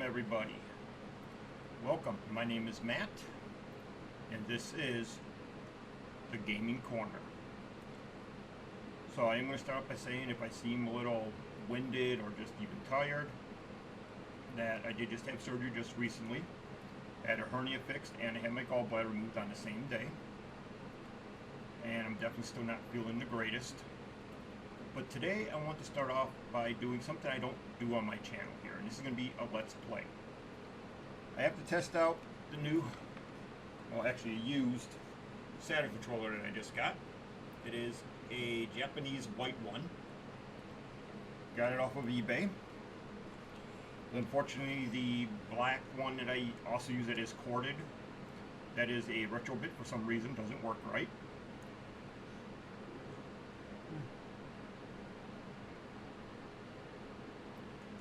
everybody. Welcome. My name is Matt, and this is the Gaming Corner. So I am going to start off by saying if I seem a little winded or just even tired, that I did just have surgery just recently. I had a hernia fixed and I had my gallbladder removed on the same day. And I'm definitely still not feeling the greatest. But today I want to start off by doing something I don't do on my channel here, and this is going to be a Let's Play. I have to test out the new, well actually a used Saturn controller that I just got. It is a Japanese white one. Got it off of eBay. Unfortunately the black one that I also use that is corded, that is a retrobit for some reason, doesn't work right.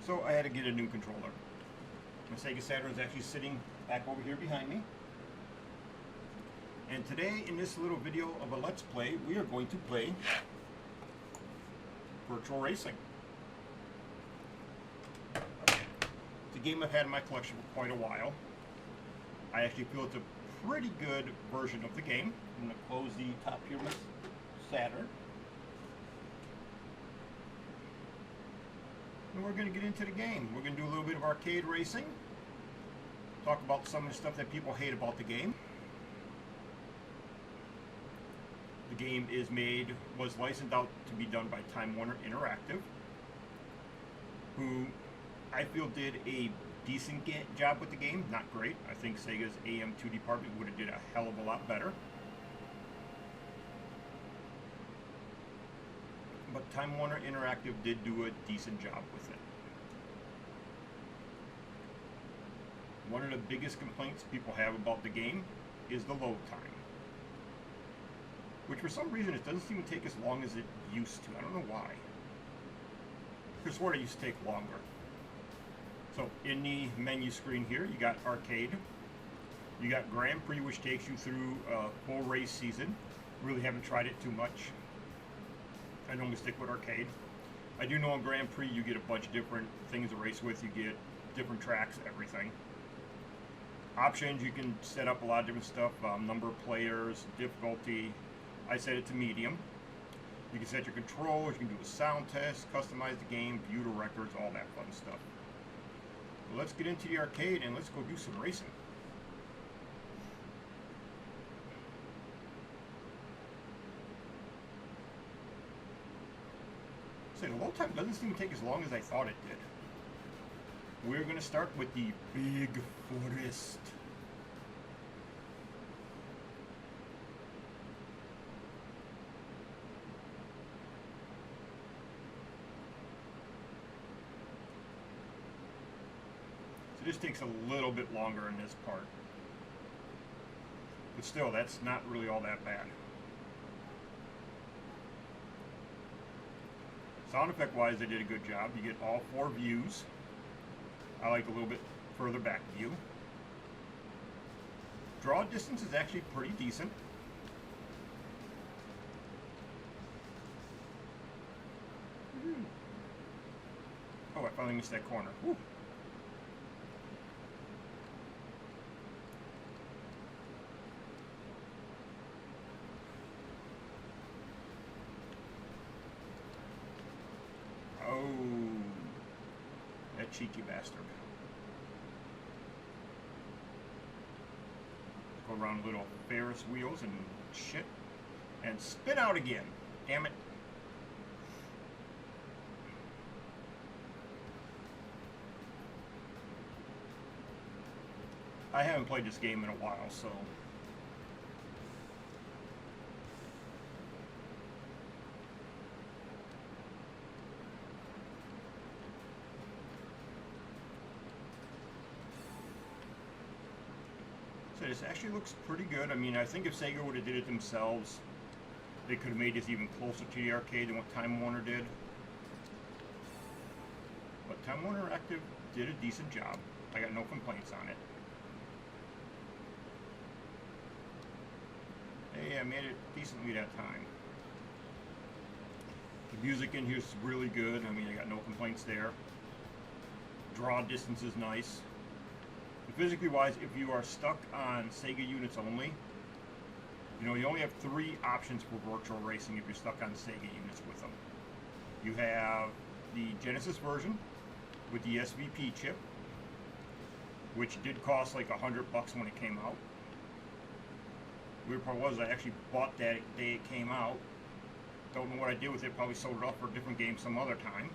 So I had to get a new controller. My Sega Saturn is actually sitting back over here behind me. And today, in this little video of a Let's Play, we are going to play Virtual Racing. It's a game I've had in my collection for quite a while. I actually feel it's a pretty good version of the game. I'm going to close the top here with Saturn. And we're going to get into the game. We're going to do a little bit of arcade racing. Talk about some of the stuff that people hate about the game. The game was licensed out to be done by Time Warner Interactive, who I feel did a decent job with the game. Not great. I think Sega's AM2 department would have did a hell of a lot better. But Time Warner Interactive did do a decent job with it. One of the biggest complaints people have about the game is the load time, which for some reason it doesn't seem to take as long as it used to. I don't know why. I swore it used to take longer. So in the menu screen here, you got arcade, you got Grand Prix, which takes you through a full race season. Really haven't tried it too much. I normally stick with arcade. I do know on Grand Prix you get a bunch of different things to race with. You get different tracks, everything. Options, you can set up a lot of different stuff. Number of players, difficulty. I set it to medium. You can set your controls, you can do a sound test, customize the game, view the records, all that fun stuff. Well, let's get into the arcade and let's go do some racing. The load time doesn't seem to take as long as I thought it did. We're going to start with the big forest. So this takes a little bit longer in this part. But still, that's not really all that bad. Sound effect wise, they did a good job. You get all four views. I like a little bit further back view. Draw distance is actually pretty decent. Oh, I finally missed that corner. Whew. Oh, that cheeky bastard. Go around little Ferris wheels and shit. And spin out again. Damn it. I haven't played this game in a while, so... This actually looks pretty good. I mean, I think if Sega would have did it themselves, they could have made this even closer to the arcade than what Time Warner did. But Time Warner Interactive did a decent job. I got no complaints on it. Hey, I made it decently that time. The music in here is really good. I mean, I got no complaints there. Draw distance is nice. physically wise, if you are stuck on Sega units only, you know, you only have 3 options for virtual racing if you're stuck on Sega units with them. You have the Genesis version with the SVP chip, which did cost like $100 when it came out. The weird part was I actually bought that day it came out. Don't know what I did with it, probably sold it off for a different game some other time.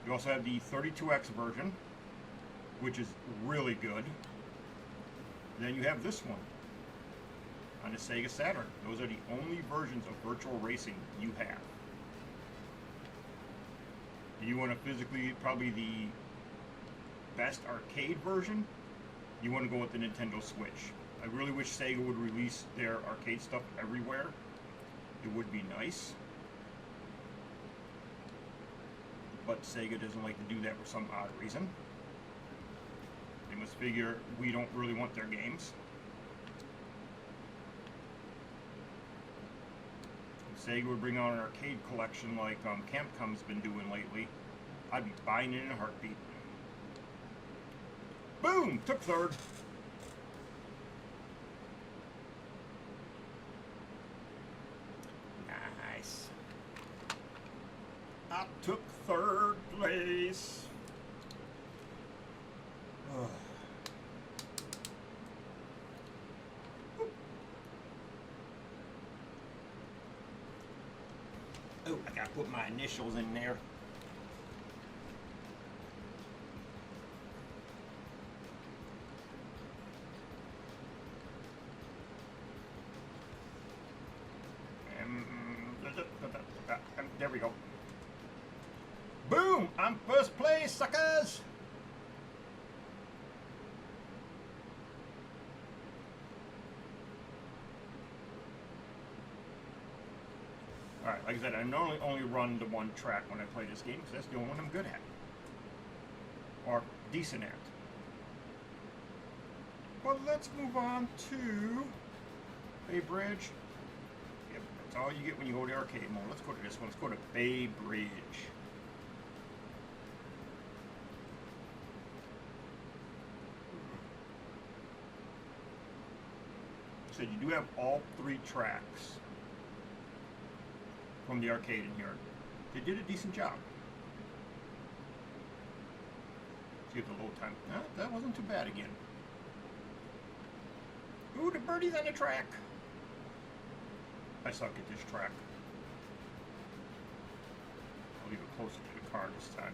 You also have the 32X version, which is really good. Then you have this one on the Sega Saturn. Those are the only versions of virtual racing you have. You want to physically, probably the best arcade version, you want to go with the Nintendo Switch. I really wish Sega would release their arcade stuff everywhere. It would be nice. But Sega doesn't like to do that for some odd reason. They must figure we don't really want their games. If Sega would bring out an arcade collection like Capcom's been doing lately, I'd be buying it in a heartbeat. Boom! Took third. Nice. I took third place. Oh, I gotta put my initials in there. There we go. Boom! I'm first place, suckers! Alright, like I said, I normally only run the one track when I play this game, because that's the only one I'm good at. Or decent at. Well, let's move on to Bay Bridge. Yep, that's all you get when you go to arcade mode. Let's go to this one. Let's go to Bay Bridge. So you do have all 3 tracks from the arcade in here. They did a decent job. See if the load time. No, that wasn't too bad again. Ooh, the birdie's on the track. I suck at this track. I'll leave it closer to the car this time.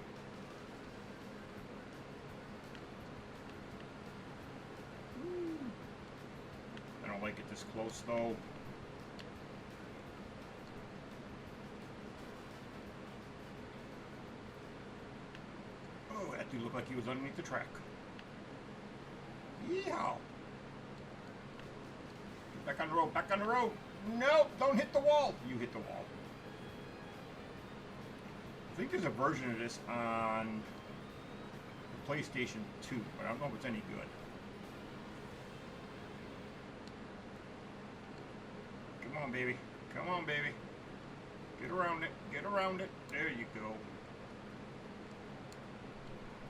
I don't like it this close though. Oh, that dude looked like he was underneath the track. Yeehaw! Get back on the road, back on the road! No, don't hit the wall! You hit the wall. I think there's a version of this on the PlayStation 2, but I don't know if it's any good. Come on, baby. Come on, baby. Get around it. Get around it. There you go.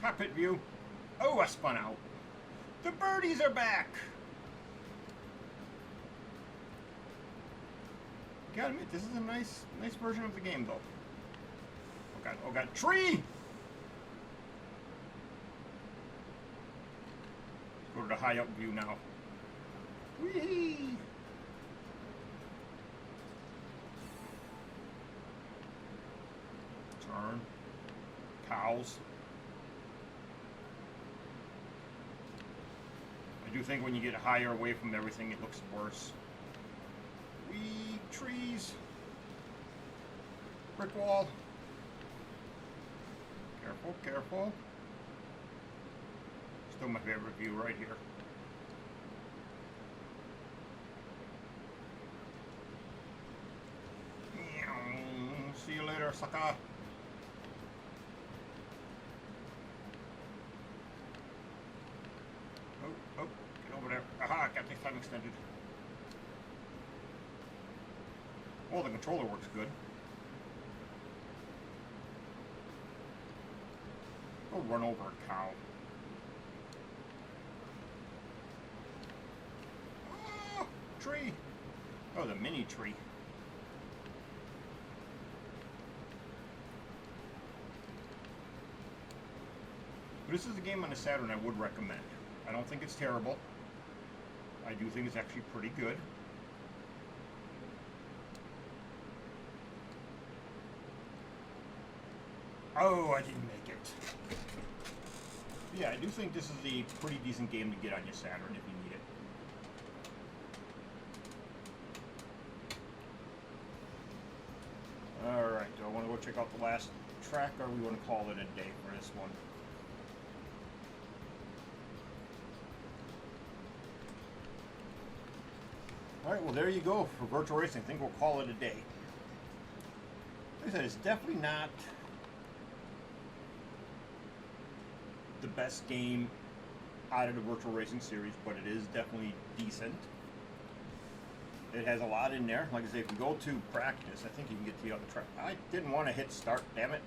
Cockpit view. Oh, I spun out. The birdies are back. Gotta admit, this is a nice version of the game, though. Oh god, tree! Let's go to the high up view now. Whee! Turn. Cows. I do think when you get higher away from everything, it looks worse. Wee trees. Brick wall. Careful, careful. Still my favorite view right here. See you later, sucker. Oh, get over there. Aha, got the time extended. Well, the controller works good. Go run over a cow. tree. Oh, the mini tree. But this is a game on the Saturn I would recommend. I don't think it's terrible. I do think it's actually pretty good. Oh, I didn't make it. Yeah, I do think this is a pretty decent game to get on your Saturn if you need it. Alright, do I want to go check out the last track, or we want to call it a day for this one? Alright, well there you go for virtual racing. I think we'll call it a day. Like I said, it's definitely not the best game out of the virtual racing series, but it is definitely decent. It has a lot in there. Like I say, if you go to practice, I think you can get to the other track. I didn't want to hit start, damn it.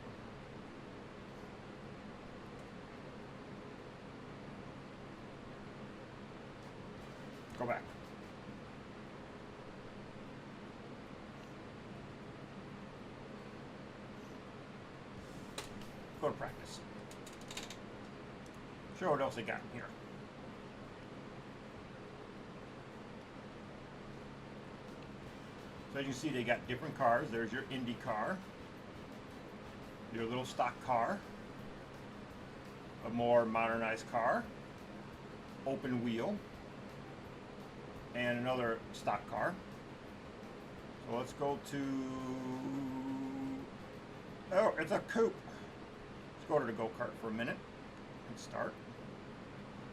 Go back. Go to practice. Show what else they got in here. So as you see, they got different cars. There's your Indy car, your little stock car, a more modernized car, open wheel, and another stock car. So let's go to, oh, it's a coupe. Let's go to the go-kart for a minute and start.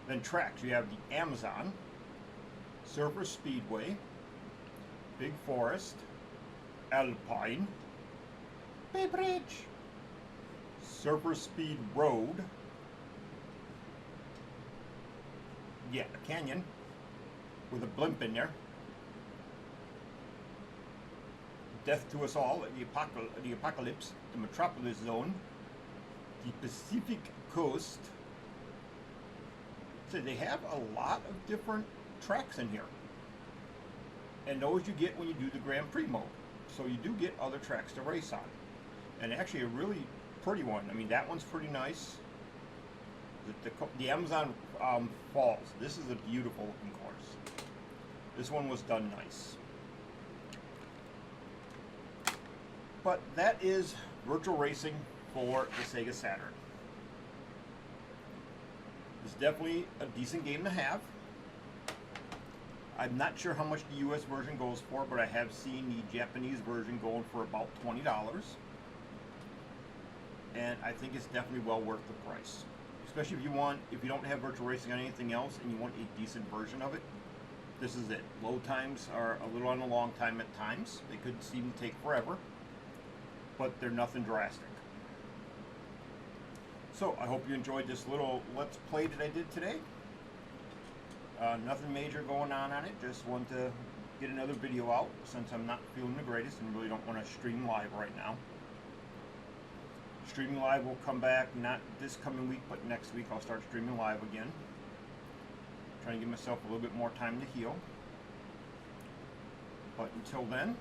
Then tracks, you have the Amazon, Surfer Speedway, Big Forest, Alpine, Bay Bridge, Surfer Speed Road, yeah, a canyon with a blimp in there, Death to Us All, the Apocalypse, the Metropolis Zone, the Pacific Coast. So they have a lot of different tracks in here. And those you get when you do the Grand Prix mode. So you do get other tracks to race on. And actually a really pretty one. I mean, that one's pretty nice. The Amazon Falls. This is a beautiful looking course. This one was done nice. But that is virtual racing for the Sega Saturn. It's definitely a decent game to have. I'm not sure how much the US version goes for, but I have seen the Japanese version going for about $20. And I think it's definitely well worth the price. Especially if you don't have virtual racing on anything else and you want a decent version of it, this is it. Load times are a little on the long time at times. They could seem to take forever, but they're nothing drastic. So I hope you enjoyed this little Let's Play that I did today. Nothing major going on it. Just wanted to get another video out since I'm not feeling the greatest and really don't want to stream live right now. Streaming live will come back not this coming week, but next week I'll start streaming live again. Trying to give myself a little bit more time to heal. But until then,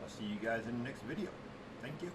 I'll see you guys in the next video. Thank you.